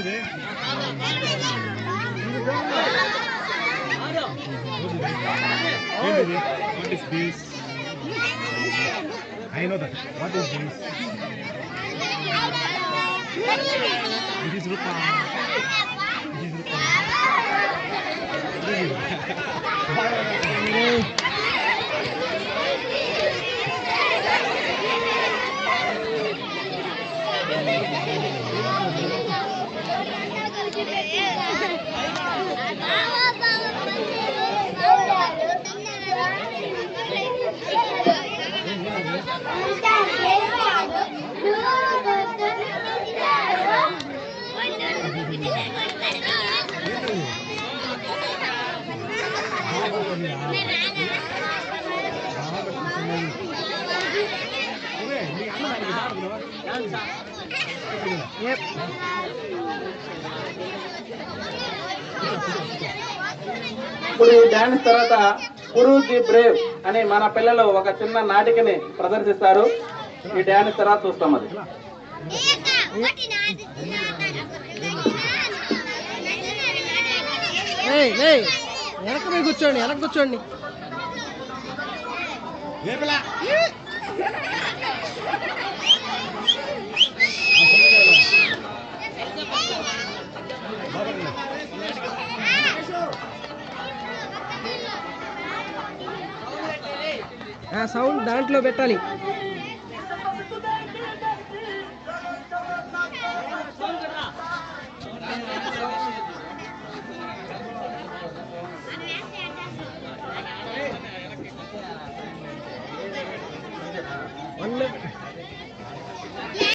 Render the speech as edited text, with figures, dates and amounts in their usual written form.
What is this? I know that. What is this? It is Rupa. It is Rupa. Yep. ఇప్పుడు ఈ dance తర్వాత గురు the Brave అని మన పిల్లలు ఒక చిన్న నాటికని ప్రదర్శిస్తారు. ఈ డాన్స్ తర్వాత చూస్తాం. అది వెనక పోయి కూర్చోండి, వెనక కూర్చోండి. సౌండ్ దాంట్లో పెట్టాలి.